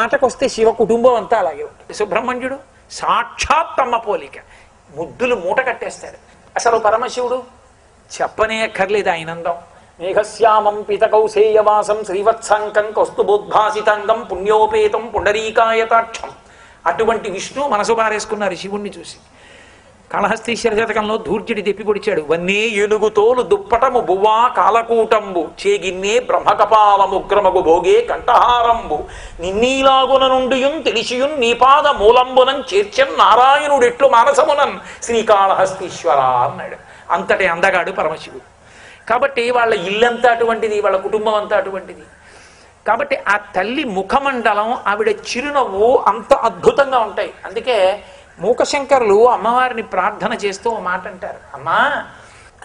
మాటకొస్తే శివ కుటుంబం అంతా అలాగే ఉంటుంది. సుబ్రహ్మణ్యుడు సాక్షాత్ అమ్మ పోలిక, ముద్దులు మూట కట్టేస్తాడు. అసలు పరమశివుడు చెప్పనే అక్కర్లేదు ఆయనందం. మేఘశ్యామం పీతకౌశేయవాసం శ్రీవత్సాంకం కౌస్తుభోద్భాసితాంగం పుణ్యోపేతం పుండరీకాయతాక్షం. అటువంటి విష్ణు మనసు పారేసుకున్నారు శివుణ్ణి చూసి. కాళహస్తీశ్వర శతకంలో ధూర్జుడి దెప్పిపొడిచాడు. వన్నే ఏనుగుతోలు దుప్పటము బువ్వా కాలకూటంబు చేగిన్నే బ్రహ్మకపాలముగ్రమగు భోగే కంఠహారంబు నిన్నీలాగున నుండియున్ తెలిసియున్ నీపాద మూలంబునం చేర్చన్ నారాయణుడెట్లు మానసమునన్ శ్రీకాళహస్తీశ్వర అన్నాడు. అంతటి అందగాడు పరమశివుడు. కాబట్టి వాళ్ళ ఇల్లంతా అటువంటిది, వాళ్ళ కుటుంబం అంతా అటువంటిది. కాబట్టి ఆ తల్లి ముఖమండలం, ఆవిడ చిరునవ్వు అంత అద్భుతంగా ఉంటాయి. అందుకే మూకశంకరులు అమ్మవారిని ప్రార్థన చేస్తూ ఓ మాట అంటారు, అమ్మా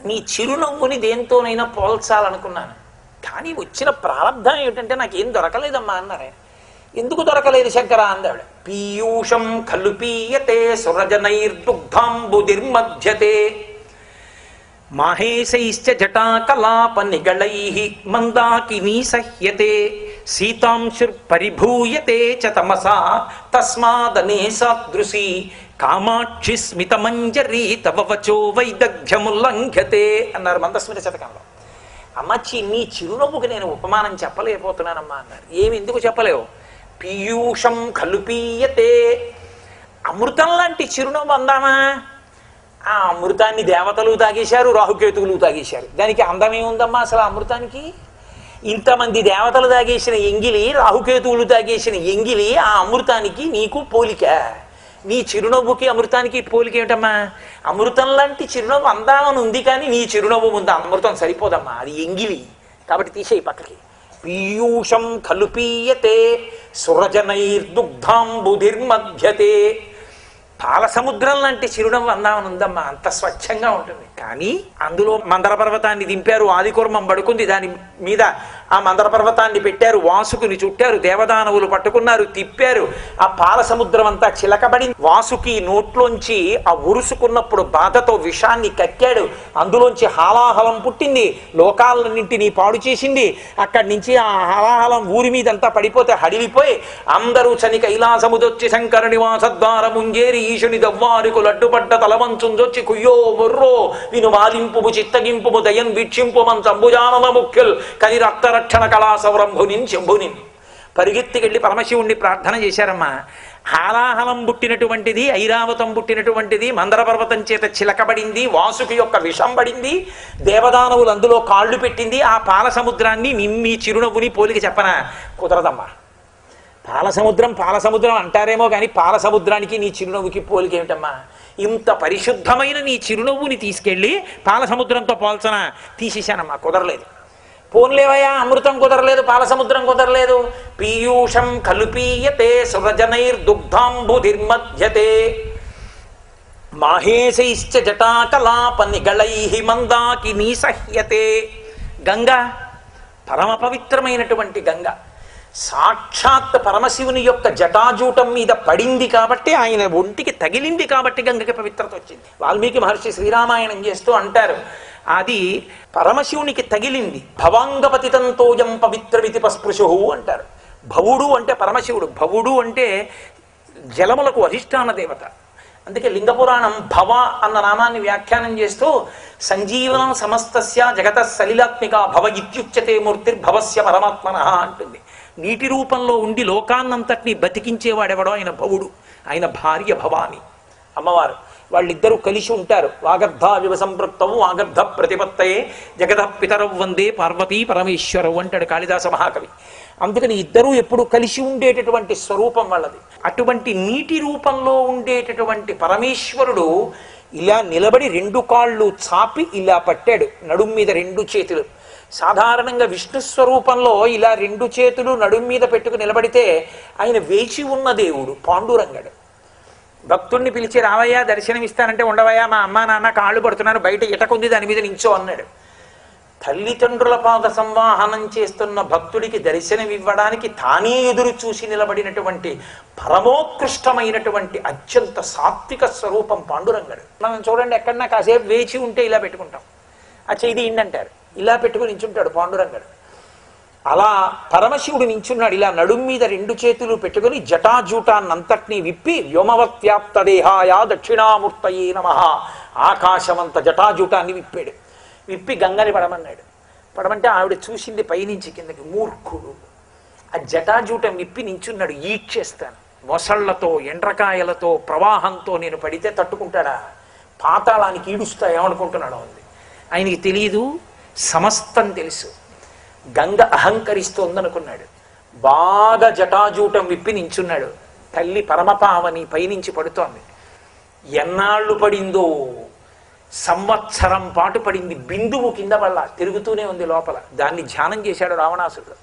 నీ చిరునవ్వుని దేంతోనైనా పోల్చాలనుకున్నాను, కానీ వచ్చిన ప్రారంధం ఏమిటంటే నాకేం దొరకలేదమ్మా అన్నారు. ఎందుకు దొరకలేదు శంకర అందావిడ. పీయూషం ఖలు పీయతే సురజనైర్దుగ్ధాంబుదిర్మధ్యతే మాహేశైశ్చ జటాకలాప నిగళైః మందాకినీ సహ్యతే సీతాంశుర్పరిభూయతే చ తమసా తస్మాదనే సాదృశీ కామాక్షి స్మితమంజరీ తవ వచో వైదగ్ధ్యముల్లంఘ్యతే అన్నారు మందస్మిత శతకంలో. అమ్మచ్చి నీ చిరునవ్వుకి నేను ఉపమానం చెప్పలేకపోతున్నానమ్మా అన్నారు. ఏమి ఎందుకు చెప్పలేవు? పీయూషం ఖలు పీయతే, అమృతం లాంటి చిరునవ్వు అందామా? ఆ అమృతాన్ని దేవతలు తాగేశారు, రాహుకేతువులు తాగేశారు. దానికి అందమేముందమ్మా అసలు అమృతానికి? ఇంతమంది దేవతలు తాగేసిన ఎంగిలి, రాహుకేతువులు తాగేసిన ఎంగిలి, ఆ అమృతానికి నీకు పోలిక? నీ చిరునవ్వుకి అమృతానికి పోలిక ఏమిటమ్మా? అమృతం లాంటి చిరునవ్వు అందామని ఉంది, కానీ నీ చిరునవ్వు ముందు అమృతం సరిపోదమ్మా, అది ఎంగిలి. కాబట్టి తీసేయి పక్కకి. పీయూషం ఖలు పీయతే సురజనైర్దుగ్ధాంబుధిర్మధ్యతే. పాల సముద్రం లాంటి చిరునవ్వు అందామని ఉందమ్మా, అంత స్వచ్ఛంగా ఉంటుంది. కానీ అందులో మందర పర్వతాన్ని దింపారు, ఆదికుర్మం పడుకుంది, దాని మీద ఆ మందర పర్వతాన్ని పెట్టారు, వాసుకుని చుట్టారు, దేవదానవులు పట్టుకున్నారు, తిప్పారు. ఆ పాల సముద్రం అంతా చిలకబడింది. వాసుకి నోట్లోంచి ఆ ఉరుసుకున్నప్పుడు బాధతో విషాన్ని కక్కాడు, అందులోంచి హాలాహలం పుట్టింది, లోకాలన్నింటినీ పాడు చేసింది. అక్కడి నుంచి ఆ హాలాహలం ఊరి మీదంతా పడిపోతే హడిలిపోయి అందరూ చని కైలాసముదొచ్చి శంకర నివాసద్వార ముంజేరి ఈశుని దవ్వారికు లడ్డుపడ్డ తలవంచుందొచ్చి కుయ్యో మొర్రో విను మాలింపుము చిత్తగింపుము దయన్ వీక్షింపు మన సంభుజానన ముఖ్యుల్ కని రక్తరక్షణ కళా సౌరంభునిన్ శంభునిన్. పరిగెత్తికెళ్ళి పరమశివుణ్ణి ప్రార్థన చేశారమ్మా. హాలాహలం పుట్టినటువంటిది, ఐరావతం పుట్టినటువంటిది, మందర పర్వతం చేత చిలకబడింది, వాసుకి యొక్క విషం పడింది, దేవదానవులు అందులో కాళ్ళు పెట్టింది. ఆ పాల సముద్రాన్ని నిమ్మి చిరునవ్వుని పోలిక చెప్పనా? కుదరదమ్మా. పాల సముద్రం అంటారేమో కానీ పాల సముద్రానికి నీ చిరునవ్వుకి పోలిక ఏమిటమ్మా? ఇంత పరిశుద్ధమైన నీ చిరునవ్వుని తీసుకెళ్ళి పాల సముద్రంతో పోల్చనా? తీసేశానమ్మా, కుదరలేదు. పోన్లేవయ్యా, అమృతం కుదరలేదు, పాల సముద్రం కుదరలేదు. పీయూషం ఖలు పీయతే సురజనైర్దుగ్ధాంబుధిర్మధ్యతే మాహేశైశ్చ జటాకలాప నిగళైః మందాకినీ సహ్యతే. గంగ పరమ పవిత్రమైనటువంటి గంగ సాక్షాత్ పరమశివుని యొక్క జటాజూటం మీద పడింది కాబట్టి, ఆయన ఒంటికి తగిలింది కాబట్టి గంగకి పవిత్రత వచ్చింది. వాల్మీకి మహర్షి శ్రీరామాయణం చేస్తూ అంటారు, అది పరమశివునికి తగిలింది. భవాంగపతితంతోయం పవిత్రమితి పస్పృశు అంటారు. భవుడు అంటే పరమశివుడు, భవుడు అంటే జలములకు అధిష్టాన దేవత. అందుకే లింగపురాణం భవ అన్న నామాన్ని వ్యాఖ్యానం చేస్తూ సంజీవనం సమస్తస్య జగత సలిలాత్మిక భవ ఇత్యుచ్యతే మూర్తిర్భవస్య పరమాత్మనః అంటుంది. నీటి రూపంలో ఉండి లోకాన్నంతటినీ బతికించేవాడెవడో ఆయన భవుడు. ఆయన భార్య భవాని అమ్మవారు. వాళ్ళిద్దరూ కలిసి ఉంటారు. వాగర్ధావివ సంపృక్తవు వాగర్ధ ప్రతిపత్తయే జగత పితరవు వందే పార్వతీ పరమేశ్వరవు అంటాడు కాళిదాస మహాకవి. అందుకని ఇద్దరూ ఎప్పుడు కలిసి ఉండేటటువంటి స్వరూపం వాళ్ళది. అటువంటి నీటి రూపంలో ఉండేటటువంటి పరమేశ్వరుడు ఇలా నిలబడి రెండు కాళ్ళు చాపి ఇలా పట్టాడు, నడుం మీద రెండు చేతులు. సాధారణంగా విష్ణు స్వరూపంలో ఇలా రెండు చేతులు నడుం మీద పెట్టుకుని నిలబడితే ఆయన వేచి ఉన్న దేవుడు పాండురంగడు. భక్తుణ్ణి పిలిచి రావయ్యా దర్శనమిస్తానంటే ఉండవయ్యా మా అమ్మా నాన్న కాళ్ళు పడుతున్నారు, బయట ఇటకుంది దాని మీద నించో అన్నాడు. తల్లిదండ్రుల పాద సంవాహనం చేస్తున్న భక్తుడికి దర్శనమివ్వడానికి తానే ఎదురు చూసి నిలబడినటువంటి పరమోత్కృష్టమైనటువంటి అత్యంత సాత్విక స్వరూపం పాండురంగడు. మనం చూడండి, ఎక్కడన్నా కాసేపు వేచి ఉంటే ఇలా పెట్టుకుంటాం, ఆ చేయి ఇండంటారు, ఇలా పెట్టుకుని నించుంటాడు పాండురంగడు. అలా పరమశివుడు నించున్నాడు. ఇలా నడుం మీద రెండు చేతులు పెట్టుకుని జటాజూటాన్నంతటినీ విప్పి వ్యోమవత్యాప్త దేహాయ దక్షిణామూర్తయే నమః ఆకాశమంత జటాజూటాన్ని విప్పాడు. విప్పి గంగని పడమన్నాడు. పడమంటే ఆవిడ చూసింది పైనుంచి కిందకి. మూర్ఖుడు, ఆ జటాజూటం విప్పి నించున్నాడు. ఈడ్చేస్తాను, మొసళ్లతో ఎండ్రకాయలతో ప్రవాహంతో నేను పడితే తట్టుకుంటాడా? పాతాళానికి ఈడుస్తా ఏమనుకుంటున్నాడు ఉంది. ఆయనకి తెలియదు, సమస్తం తెలుసు. గంగ అహంకరిస్తోందనుకున్నాడు. బాగా జటాజూటం విప్పి నించున్నాడు. తల్లి పరమపావని పైనుంచి పడుతోంది. ఎన్నాళ్ళు పడిందో, సంవత్సరం పాటు పడింది. బిందువు కింద వల్ల తిరుగుతూనే ఉంది లోపల. దాన్ని ధ్యానం చేశాడు రావణాసురుడు.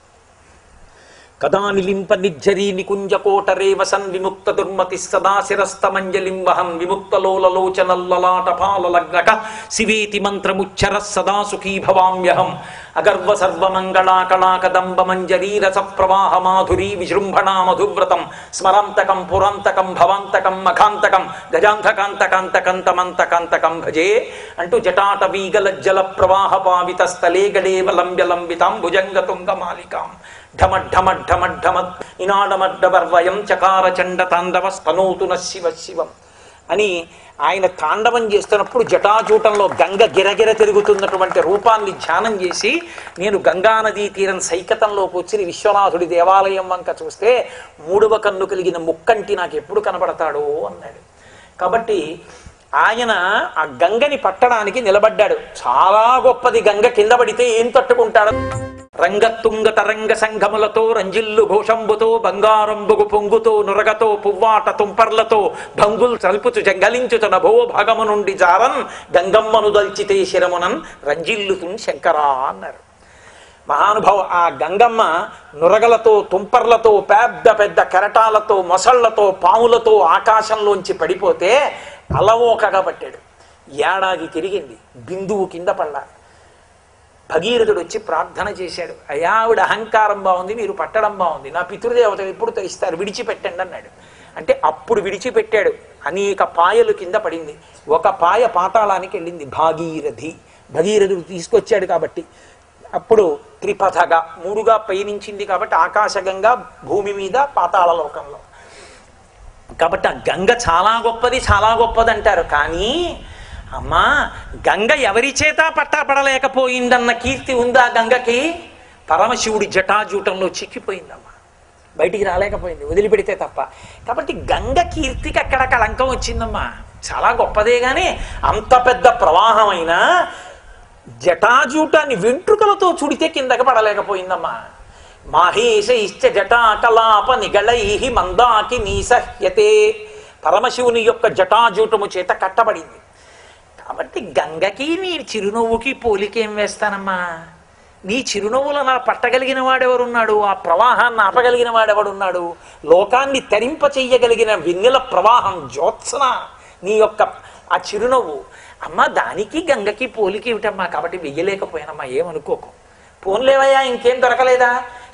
కదా నిలింప నిర్జరీ నికుంజకోటరే వసన్ విముక్త దుర్మతి సదా శిరస్తమంజలిం వహన్ విముక్తలోలలోచనల్లలాటపాలలగ్నక శివేతి మంత్రముచ్చర సదా సుఖీ భవామ్యహం అగర్వ సర్వమంగళాకళాకదంబ మంజరీ రస ప్రవాహ మాధురీ విజృంభణా మధువ్రతం స్మరంతకం పురంతకం భవాంతకం మఖాంతకం గజాంతకాంతకాంతకంతమంతకాంతకం భజే అంటూ జటాటవీగలజ్జల ప్రవాహ పావిత స్థలే గడేవ లంబ్యలంబితాం భుజంగతుంగమాలికాం ఢమఢమఢమఢమత్ ఇనాడమడ్డవర్వయం చకార చండ తాండవ స్తనోతు న శివ శివం అని ఆయన తాండవం చేస్తున్నప్పుడు జటాజూటంలో గంగ గిరగిర తిరుగుతున్నటువంటి రూపాన్ని ధ్యానం చేసి, నేను గంగానదీ తీరం సైకతంలోకి వచ్చి విశ్వనాథుడి దేవాలయం వంక చూస్తే మూడవ కన్ను కలిగిన ముక్కంటి నాకు ఎప్పుడు కనబడతాడో అన్నాడు. కాబట్టి ఆయన ఆ గంగని పట్టడానికి నిలబడ్డాడు. చాలా గొప్పది గంగ. కింద పడితే ఏం తట్టుకుంటాడు? రంగతుంగ తరంగ సంఘములతో రంజిల్లు ఘోషంబుతో బంగారంబుగు పొంగుతో నురగతో పువ్వాట తుంపర్లతో భంగుల్ చల్పుచు జంగలించుచున భో భాగము నుండి జారన్ గంగమ్మను దల్చితే శిరమునన్ రంజిల్లుతున్ శంకరా అన్నారు మహానుభావ. ఆ గంగమ్మ నురగలతో తుంపర్లతో పెద్ద పెద్ద కెరటాలతో మొసళ్లతో పాములతో ఆకాశంలోంచి పడిపోతే అలవోకగా పట్టాడు. ఏడాది తిరిగింది. బిందువు కింద పడ్డా. భగీరథుడు వచ్చి ప్రార్థన చేశాడు. అయ్యా, ఆవిడ అహంకారం బాగుంది, మీరు పట్టడం బాగుంది, నా పితృదేవతలు ఎప్పుడు తరిస్తారు, విడిచిపెట్టండి అన్నాడు. అంటే అప్పుడు విడిచిపెట్టాడు. అనేక పాయలు కింద పడింది. ఒక పాయ పాతాళానికి వెళ్ళింది. భగీరథుడు తీసుకొచ్చాడు కాబట్టి. అప్పుడు త్రిపథగా మూడుగా పయనించింది కాబట్టి ఆకాశగంగా భూమి మీద పాతాళ లోకంలో. కాబట్టి ఆ గంగ చాలా గొప్పది, చాలా గొప్పది అంటారు. కానీ అమ్మా, గంగ ఎవరి చేత పట్టపడలేకపోయిందన్న కీర్తి ఉందా గంగకి? పరమశివుడి జటాజూటంలో చిక్కిపోయిందమ్మా, బయటికి రాలేకపోయింది వదిలిపెడితే తప్ప. కాబట్టి గంగ కీర్తికి అక్కడ కళంకం వచ్చిందమ్మా. చాలా గొప్పదే, కానీ అంత పెద్ద ప్రవాహమైన జటాజూటాన్ని వెంట్రుకలతో చుడితే కిందకి పడలేకపోయిందమ్మా. మాహేష ఇష్ట జటాకలాప నిగళై మందాకి నీసహ్యతే. పరమశివుని యొక్క జటాజూటము చేత కట్టబడింది. కాబట్టి గంగకి నీ చిరునవ్వుకి పోలికేం వేస్తానమ్మా? నీ చిరునవ్వులు నా పట్టగలిగిన వాడెవరున్నాడు? ఆ ప్రవాహాన్ని ఆపగలిగిన వాడెవడున్నాడు? లోకాన్ని తరింప చెయ్యగలిగిన వెన్నెల ప్రవాహం జ్యోత్సన నీ యొక్క ఆ చిరునవ్వు. అమ్మ, దానికి గంగకి పోలికి ఏమిటమ్మా? కాబట్టి వెయ్యలేకపోయానమ్మా, ఏమనుకోకు. పోన్లేవయ్యా, ఇంకేం దొరకలేదా?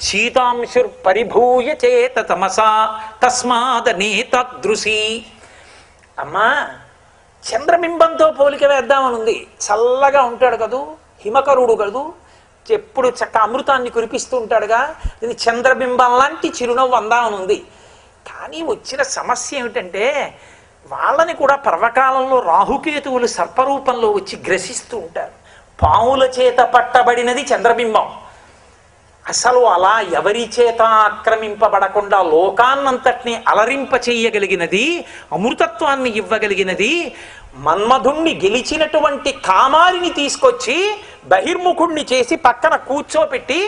శీతాంశుర్ పరిభూయ చేత తమసా తస్మాదనే తదృశీ. అమ్మా, చంద్రబింబంతో పోలిక వేద్దామని ఉంది. చల్లగా ఉంటాడు కదూ, హిమకరుడు కదూ, ఎప్పుడు చక్క అమృతాన్ని కురిపిస్తూ ఉంటాడుగా. ఇది చంద్రబింబం లాంటి చిరునవ్వు అందామని ఉంది. కానీ వచ్చిన సమస్య ఏమిటంటే, వాళ్ళని కూడా పర్వకాలంలో రాహుకేతువులు సర్పరూపంలో వచ్చి గ్రసిస్తూ ఉంటారు. పాముల చేత పట్టబడినది చంద్రబింబం. అసలు అలా ఎవరి చేత ఆక్రమింపబడకుండా లోకాన్నంతటినీ అలరింప చెయ్యగలిగినది, అమృతత్వాన్ని ఇవ్వగలిగినది, మన్మధుణ్ణి గెలిచినటువంటి కామారిని తీసుకొచ్చి బహిర్ముఖుణ్ణి చేసి పక్కన కూర్చోపెట్టి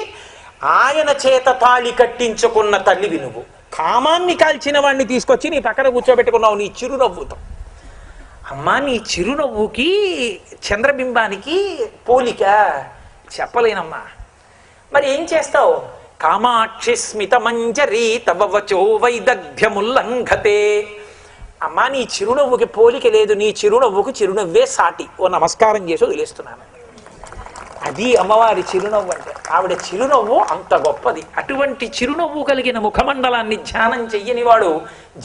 ఆయన చేత తాళి కట్టించుకున్న తల్లివి నువ్వు. కామాన్ని కాల్చిన వాడిని తీసుకొచ్చి నీ పక్కన కూర్చోబెట్టుకున్నావు నీ చిరునవ్వుతో. అమ్మా, నీ చిరునవ్వుకి చంద్రబింబానికి పోలిక చెప్పలేనమ్మా. మరి ఏం చేస్తావు? కామాక్షి స్మిత మంజరీ తవ వచో వైదగ్ధ్యముల్లంఘతే. అమ్మా, నీ చిరునవ్వుకి పోలిక లేదు. నీ చిరునవ్వుకు చిరునవ్వే సాటి. ఓ నమస్కారం చేసి వదిలేస్తున్నాను. అది అమ్మవారి చిరునవ్వు అంటే. ఆవిడ చిరునవ్వు అంత గొప్పది. అటువంటి చిరునవ్వు కలిగిన ముఖమండలాన్ని ధ్యానం చెయ్యని వాడు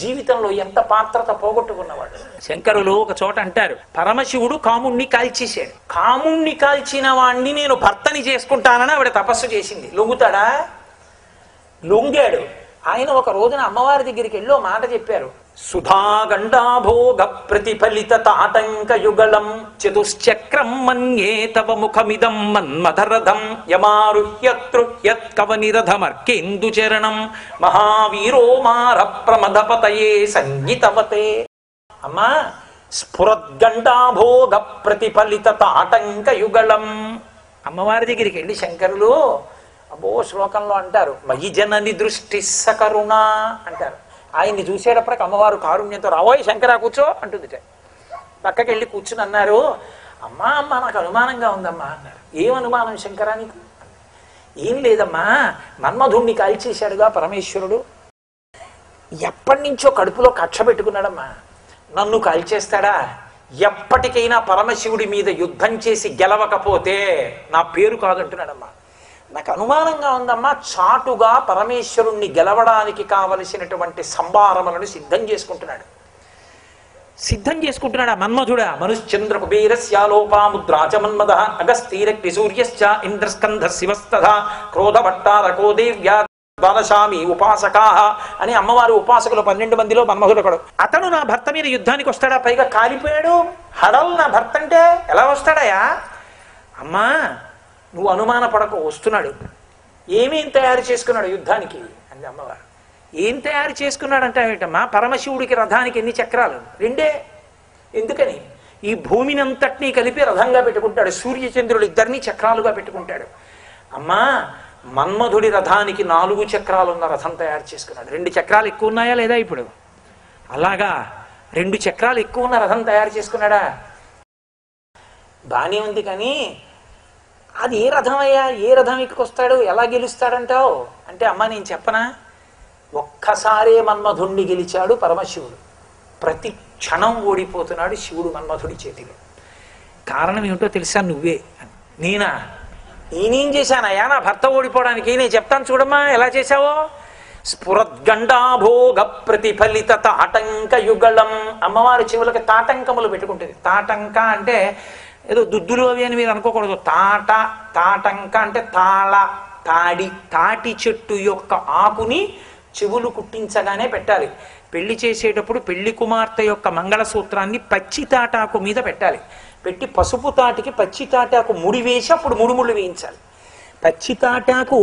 జీవితంలో ఎంత పాత్రత పోగొట్టుకున్నవాడు. శంకరులు ఒక చోట అంటారు, పరమశివుడు కాముణ్ణి కాల్చేశాడు. కాముణ్ణి కాల్చిన వాణ్ణి నేను భర్తని చేసుకుంటానని ఆవిడ తపస్సు చేసింది. లొంగుతాడా? లొంగాడు. ఆయన ఒక రోజున అమ్మవారి దగ్గరికి వెళ్ళి ఓ మాట చెప్పారు. సుధాగండాభోగ ప్రతిఫలిత తాటంక యుగళం చతుశ్చక్రం మన్యే తవ ముఖమిదం మన్మధరథం యమారుహ్యతృహ్యత్ కవనిరథమర్కేందుచరణం మహావీరో మార ప్రమదపతయే సంగీతవతే. అమ్మా, స్ఫురద్గండాభోగ ప్రతిఫలిత తాటంక యుగళం. అమ్మవారి దగ్గరికి వెళ్ళి శంకరులు అబ్బో శ్లోకంలో అంటారు, మయి జనని దృష్టి సకరుణ అంటారు. ఆయన్ని చూసేటప్పటికి అమ్మవారు కారుణ్యంతో రావోయ్ శంకరా కూర్చో అంటుందిట. పక్కకి వెళ్ళి కూర్చుని అన్నారు, అమ్మా అమ్మ నాకు అనుమానంగా ఉందమ్మా అన్నారు. ఏం అనుమానం శంకరా నీకు? ఏం లేదమ్మా, మన్మధుణ్ణి కాల్చేశాడుగా పరమేశ్వరుడు, ఎప్పటి నుంచో కడుపులో కక్ష పెట్టుకున్నాడమ్మా, నన్ను కాల్చేస్తాడా? ఎప్పటికైనా పరమశివుడి మీద యుద్ధం చేసి గెలవకపోతే నా పేరు కాదంటున్నాడమ్మా. నాకు అనుమానంగా ఉందమ్మా, చాటుగా పరమేశ్వరుణ్ణి గెలవడానికి కావలసినటువంటి సంభారములను సిద్ధం చేసుకుంటున్నాడు. మన్మధుడా. మనుశ్చంద్ర కుబేరస్యాలోపాముద్రాచ మన్మద అగస్తీరక్తి సూర్యశ్చ ఇంద్రస్కంధ శివస్తథ క్రోధభట్టారకో దేవ్యా ద్వాదశామి ఉపాసకా అని అమ్మవారు ఉపాసకులు 12 మందిలో మన్మధుడు ఒకడు. అతను నా భర్త మీద యుద్ధానికి వస్తాడా? పైగా కాలిపోయాడు. హడల్ నా భర్త అంటే ఎలా వస్తాడయా? అమ్మా నువ్వు అనుమాన పడకు, వస్తున్నాడు. ఏమేం తయారు చేసుకున్నాడు యుద్ధానికి అంది అమ్మవారు. ఏం తయారు చేసుకున్నాడంటే ఏమిటమ్మా, పరమశివుడికి రథానికి ఎన్ని చక్రాలు? 2. ఎందుకని? ఈ భూమిని అంతటినీ కలిపి రథంగా పెట్టుకుంటాడు. సూర్యచంద్రులు ఇద్దరినీ చక్రాలుగా పెట్టుకుంటాడు. అమ్మా మన్మధుడి రథానికి 4 చక్రాలు ఉన్న రథం తయారు చేసుకున్నాడు. 2 చక్రాలు ఎక్కువ ఉన్నాయా లేదా ఇప్పుడు? అలాగా 2 చక్రాలు ఎక్కువ ఉన్న రథం తయారు చేసుకున్నాడా? బానే ఉంది, కానీ అది ఏ రథం అయ్యా? ఏ రథం ఎక్కొస్తాడు? ఎలా గెలుస్తాడంటావు అంటే, అమ్మ నేను చెప్పనా, ఒక్కసారే మన్మధుణ్ణి గెలిచాడు పరమశివుడు. ప్రతి క్షణం ఓడిపోతున్నాడు శివుడు మన్మధుడి చేతిలో. కారణం ఏమిటో తెలుసా? నువ్వే. నేనా? నేనేం చేశానయ్యా నా భర్త ఓడిపోవడానికి? నేను చెప్తాను చూడమ్మా ఎలా చేశావో. స్ఫురద్గండాభోగ ప్రతిఫలిత తాటంక యుగళం. అమ్మవారి చెవులకు తాటంకములు పెట్టుకుంటుంది. తాటంక అంటే ఏదో దుద్దులు అవి అని మీరు అనుకోకూడదు. తాటంక అంటే తాటి చెట్టు యొక్క ఆకుని చెవులు కుట్టించగానే పెట్టాలి. పెళ్లి చేసేటప్పుడు పెళ్లి కుమార్తె యొక్క మంగళసూత్రాన్ని పచ్చి తాటాకు మీద పెట్టాలి. పెట్టి పసుపు తాటికి పచ్చి తాటాకు ముడి వేసి అప్పుడు ముడుముళ్ళు వేయించాలి. పచ్చి తాటాకు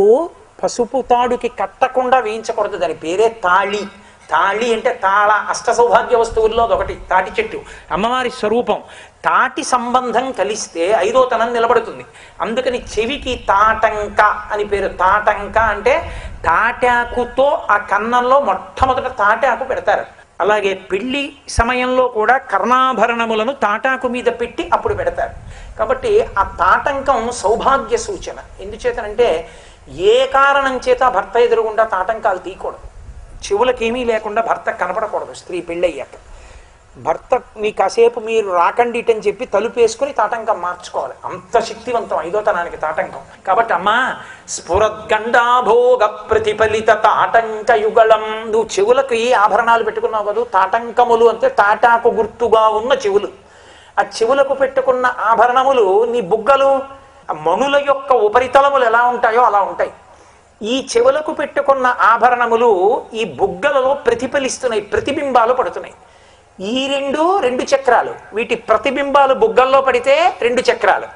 పసుపు తాడుకి కట్టకుండా వేయించకూడదు. దాని పేరే తాళి. తాళి అంటే తాళ. అష్ట సౌభాగ్య వస్తువుల్లో ఒకటి తాటి చెట్టు, అమ్మవారి స్వరూపం. తాటి సంబంధం కలిస్తే 5వ తనం నిలబడుతుంది. అందుకని చెవికి తాటంక అని పేరు. తాటంక అంటే తాటాకుతో ఆ కన్నంలో మొట్టమొదట తాటాకు పెడతారు. అలాగే పెళ్లి సమయంలో కూడా కర్ణాభరణములను తాటాకు మీద పెట్టి అప్పుడు పెడతారు. కాబట్టి ఆ తాటంకం సౌభాగ్య సూచన. ఎందుచేతనంటే ఏ కారణం చేత భర్త ఎదురుగుండా తాటంకాలు తీయకూడదు. చెవులకేమీ లేకుండా భర్త కనపడకూడదు. స్త్రీ పెళ్ళయ్యాక భర్త మీ కాసేపు మీరు రాకండి అని చెప్పి తలుపేసుకుని తాటంకం మార్చుకోవాలి. అంత శక్తివంతం 5వ తనానికి తాటంకం. కాబట్టి అమ్మా స్ఫురద్గండాభోగ ప్రతిఫలిత తాటంక యుగళం. నువ్వు చెవులకు ఆభరణాలు పెట్టుకున్నావు కదా, తాటంకములు అంటే తాటాకు గుర్తుగా ఉన్న చెవులు. ఆ చెవులకు పెట్టుకున్న ఆభరణములు నీ బుగ్గలు మణుల యొక్క ఉపరితలములు ఎలా ఉంటాయో అలా ఉంటాయి. ఈ చెవులకు పెట్టుకున్న ఆభరణములు ఈ బుగ్గలలో ప్రతిఫలిస్తున్నాయి, ప్రతిబింబాలు పడుతున్నాయి. ఈ 2 చక్రాలు, వీటి ప్రతిబింబాలు బుగ్గల్లో పడితే 2 చక్రాలు.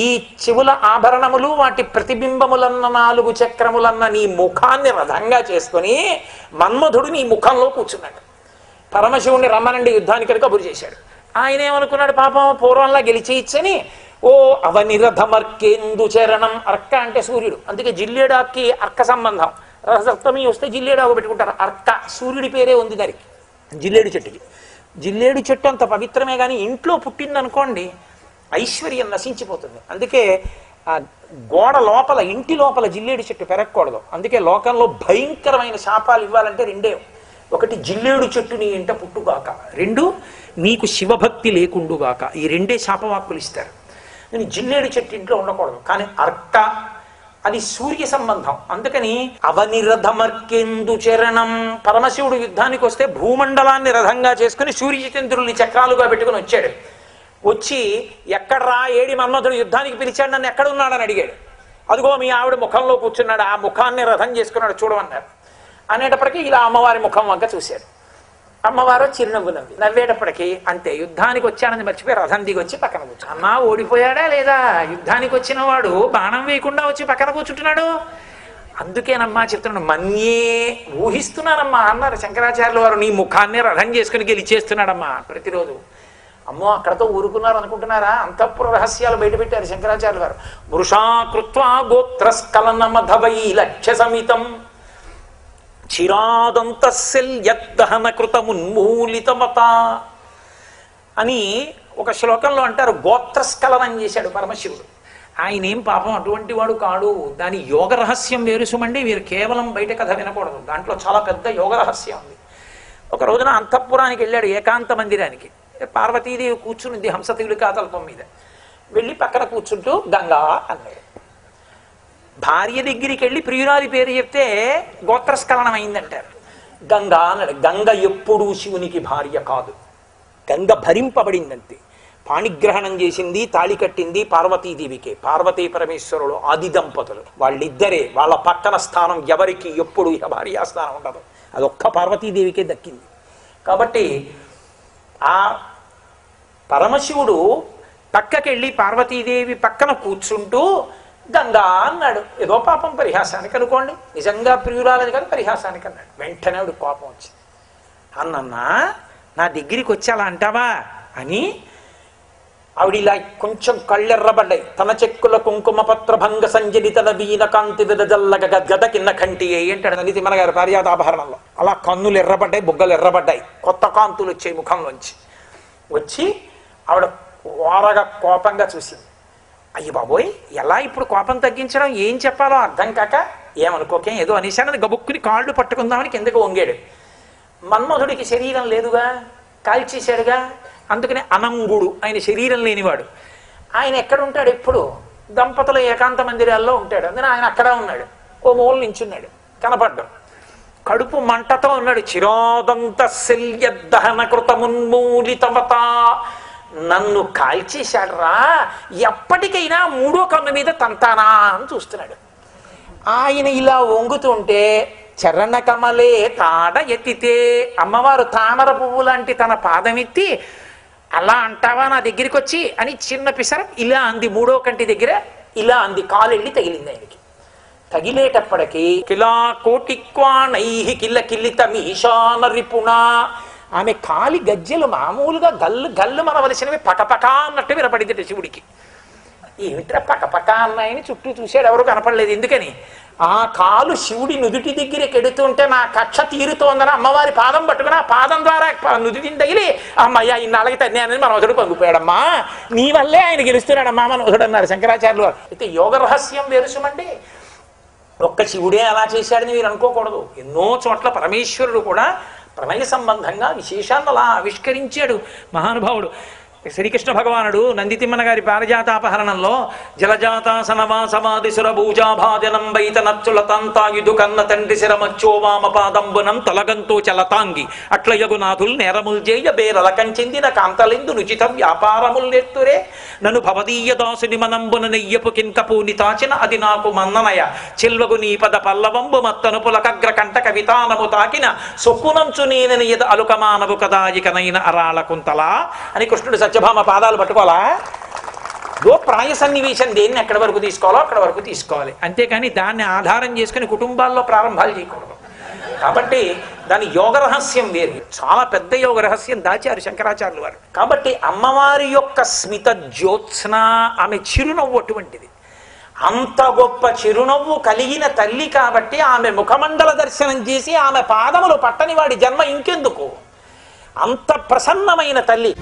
ఈ చెవుల ఆభరణములు వాటి ప్రతిబింబములన్న 4 చక్రములన్న నీ ముఖాన్ని రథంగా చేసుకుని మన్మధుడు నీ ముఖంలో కూర్చున్నాడు. పరమశివుణ్ణి రమ్మనండి యుద్ధానికి కబురు చేశాడు. ఆయన ఏమనుకున్నాడు, పాపం పూర్వంలా గెలిచేయచ్చని ఓ అవనిరథమర్కేందు చరణం. అర్క అంటే సూర్యుడు, అందుకే జిల్లేడాకి అర్క సంబంధం. రథసప్తమి వస్తే జిల్లేడాకు పెట్టుకుంటారు. అర్క సూర్యుడి పేరే ఉంది దానికి, జిల్లేడు చెట్టుకి. జిల్లేడు చెట్టు అంత పవిత్రమే, కానీ ఇంట్లో పుట్టిందనుకోండి ఐశ్వర్యం నశించిపోతుంది. అందుకే ఆ గోడ లోపల, ఇంటి లోపల జిల్లేడు చెట్టు పెరగకూడదు. అందుకే లోకంలో భయంకరమైన శాపాలు ఇవ్వాలంటే 2. 1 జిల్లేడు చెట్టు నీ ఇంట పుట్టుగాక, 2 నీకు శివభక్తి లేకుండుగాక. ఈ 2 శాపవాక్కులు ఇస్తారు. నేను జిల్లేడు చెట్టు ఇంట్లో ఉండకూడదు. కానీ అర్క అది సూర్య సంబంధం. అందుకని అవనిరథమర్కెందు చరణం, పరమశివుడు యుద్ధానికి వస్తే భూమండలాన్ని రథంగా చేసుకుని సూర్యచంద్రుల్ని చక్రాలుగా పెట్టుకుని వచ్చాడు. వచ్చి ఎక్కడ్రా ఏడి మన్మధుడు యుద్ధానికి పిలిచాడు, నన్ను ఎక్కడున్నాడని అడిగాడు. అదిగో మీ ఆవిడ ముఖంలో కూర్చున్నాడు, ఆ ముఖాన్ని రథం చేసుకున్నాడు చూడమన్నారు. అనేటప్పటికీ ఇలా అమ్మవారి ముఖం వంక చూశాడు. అమ్మవారు చిరునవ్వు నవ్వేటప్పటికీ అంతే, యుద్ధానికి వచ్చానని మర్చిపోయి రథం దిగి వచ్చి పక్కన కూర్చో. అన్నా ఓడిపోయాడా లేదా? యుద్ధానికి వచ్చిన వాడు బాణం వేయకుండా వచ్చి పక్కన కూర్చుంటున్నాడు. అందుకేనమ్మా చెప్తున్నాడు, మన్యే ఊహిస్తున్నానమ్మా అన్నారు శంకరాచార్యుల వారు. నీ ముఖాన్ని రథం చేసుకుని గెలిచేస్తున్నాడమ్మా ప్రతిరోజు. అమ్మో అక్కడతో ఊరుకున్నారు అనుకుంటున్నారా? అంతఃపుర రహస్యాలు బయటపెట్టారు శంకరాచార్యుల వారు. వృషాకృత్వా గోత్రస్కలనమధవై లక్ష్య సమితం చిరాదంతశల్యద్దహన కృతమున్మూలితమత అని ఒక శ్లోకంలో అంటారు. గోత్రస్కలనం చేశాడు పరమశివుడు. ఆయన ఏం పాపం అటువంటి వాడు కాడు. దాని యోగ రహస్యం వేరుసుమండి. మీరు కేవలం బయట కథ వినకూడదు, దాంట్లో చాలా పెద్ద యోగ రహస్యం ఉంది. ఒక రోజున అంతఃపురానికి వెళ్ళాడు, ఏకాంత మందిరానికి. పార్వతీదేవి కూర్చునింది హంసతీలికా తల్పం మీద. వెళ్ళి పక్కన కూర్చుంటూ గంగా అన్నాడు. భార్య దగ్గరికి వెళ్ళి ప్రియురాలి పేరు చెప్తే గోత్రస్ఖలనం అయిందంటారు. గంగా అన్నాడు. గంగ ఎప్పుడూ శివునికి భార్య కాదు, గంగ భరింపబడిందంతే. పాణిగ్రహణం చేసింది, తాళి కట్టింది పార్వతీదేవికే. పార్వతీ పరమేశ్వరుడు ఆది దంపతులు, వాళ్ళిద్దరే. వాళ్ళ పక్కన స్థానం ఎవరికి ఎప్పుడు భార్యా స్థానం ఉండదు, అదొక్క పార్వతీదేవికే దక్కింది. కాబట్టి ఆ పరమశివుడు పక్కకెళ్ళి పార్వతీదేవి పక్కన కూర్చుంటూ గంగా అన్నాడు. ఏదో పాపం పరిహాసానికి అనుకోండి, నిజంగా ప్రియురాలని కానీ పరిహాసానికి అన్నాడు. వెంటనే ఆవిడ కోపం వచ్చింది. అన్నన్నా నా దగ్గరికి వచ్చి అలా అంటావా అని ఆవిడ ఇలా కొంచెం కళ్ళెర్రబడ్డాయి. తన చెక్కుల కుంకుమ పత్ర భంగ సంజలిత నవీన కాంతి విదజల్లగ గద కింద కంటి అంటాడు నందితిమ్మన గారు పారిజాతాపహరణంలో. అలా కన్నులు ఎర్రబడ్డాయి, బుగ్గలు ఎర్రబడ్డాయి, కొత్త కాంతులు వచ్చాయి ముఖంలోంచి. వచ్చి ఆవిడ ఓరగా కోపంగా చూసింది. అయ్యి బాబోయ్, ఎలా ఇప్పుడు కోపం తగ్గించడం, ఏం చెప్పాలో అర్థం కాక ఏమనుకోకే ఏదో అనేశానని గబుక్కుని కాళ్ళు పట్టుకుందామని కిందకు వంగాడు. మన్మధుడికి శరీరం లేదుగా, కాల్చేశాడుగా. అందుకని అనంగుడు, ఆయన శరీరం లేనివాడు. ఆయన ఎక్కడ ఉంటాడు? ఎప్పుడు దంపతుల ఏకాంత మందిరాల్లో ఉంటాడు. అందుకని ఆయన అక్కడ ఉన్నాడు, ఓ మూల నించున్నాడు, కనపడ్డాడు. కడుపు మంటతో ఉన్నాడు. చిరాదంత శల్యద్దహన కృతమున్మూలితవత, నన్ను కాల్చేశాడరా, ఎప్పటికైనా మూడో కన్ను మీద తంతానా అని చూస్తున్నాడు. ఆయన ఇలా వంగుతుంటే చరణ కమలే తాడ ఎత్తితే, అమ్మవారు తామర పువ్వు లాంటి తన పాదం ఎత్తి అలా అంటావా నా దగ్గరికి వచ్చి అని చిన్న పిసరం ఇలా అంది. మూడో కంటి దగ్గర ఇలా అంది. కాలు వెళ్ళి తగిలింది ఆయనకి. తగిలేటప్పటికీ కిలా కోటిక్వాణై కిల్ల కిల్లిత మీశాన రిపుణా, ఆమె కాలి గజ్జెలు మామూలుగా గల్లు గల్లు మనవలసినవి పకపకా అన్నట్టు వినపడింది శివుడికి. ఏమిట్రా పకపక అన్నాయని చుట్టూ చూశాడు, ఎవరు కనపడలేదు. ఎందుకని? ఆ కాలు శివుడి నుదుటి దగ్గర కెడుతుంటే నా కక్ష తీరుతోందని అమ్మవారి పాదం పట్టుకుని ఆ పాదం ద్వారా నుదుటిని తగిలి అమ్మయ్య ఇన్నాళ్ళకి తన్నానని మనోధుడు పొంగిపోయాడమ్మా, నీ వల్లే ఆయన గెలుస్తున్నాడమ్మా మనోధుడు అన్నారు శంకరాచార్యులు వారు. అయితే యోగ రహస్యం వేరుసుమండి. ఒక్క శివుడే అలా చేశాడని మీరు అనుకోకూడదు. ఎన్నో చోట్ల పరమేశ్వరుడు కూడా ప్రణయ సంబంధంగా విశేషాన్ని అలా ఆవిష్కరించాడు మహానుభావుడు. శ్రీకృష్ణ భగవానుడు నందితిమ్మన గారి పారిజాతాపహరణంలో జలజాతాసనవాసమాది సురభూజాభాజనం వైతనచ్చులతంతాయుధు కన్న తండ్రి శిరమచ్చో వామపాదంబునం తొలగంతో చలతాంగి అట్లయగు నాథుల్ నేరముల్ జేయ బేరల కంచెందిన కాంతలిందు నుచిత వ్యాపారముల్ నెత్తురే నన్ను భవదీయ దాసుని మనంబున నెయ్యపు కింకపూని తాచిన అది నాకు మన్ననయ చిల్వగు నీ పద పల్లవంబు మత్తను పులకగ్ర కంట కవితానము తాకిన సొక్కునంచు నేనని ఎద అలుకమానవు కదాయికనైన అరాళ కుంతలా అని కృష్ణుడు సత్యభామ పాదాలు పట్టుకోవాలా? ప్రాయ సన్నివేశం దేన్ని ఎక్కడి వరకు తీసుకోవాలో అక్కడ వరకు తీసుకోవాలి, అంతేకాని దాన్ని ఆధారం చేసుకుని కుటుంబాల్లో ప్రారంభాలు చేయకూడదు. కాబట్టి దాని యోగ రహస్యం వేరు, చాలా పెద్ద యోగ రహస్యం దాచారు శంకరాచార్యులు వారు. కాబట్టి అమ్మవారి యొక్క స్మిత జ్యోత్స్న, ఆమె చిరునవ్వు అటువంటిది. అంత గొప్ప చిరునవ్వు కలిగిన తల్లి కాబట్టి ఆమె ముఖమండల దర్శనం చేసి ఆమె పాదములు పట్టని వాడి జన్మ ఇంకెందుకు? అంత ప్రసన్నమైన తల్లి.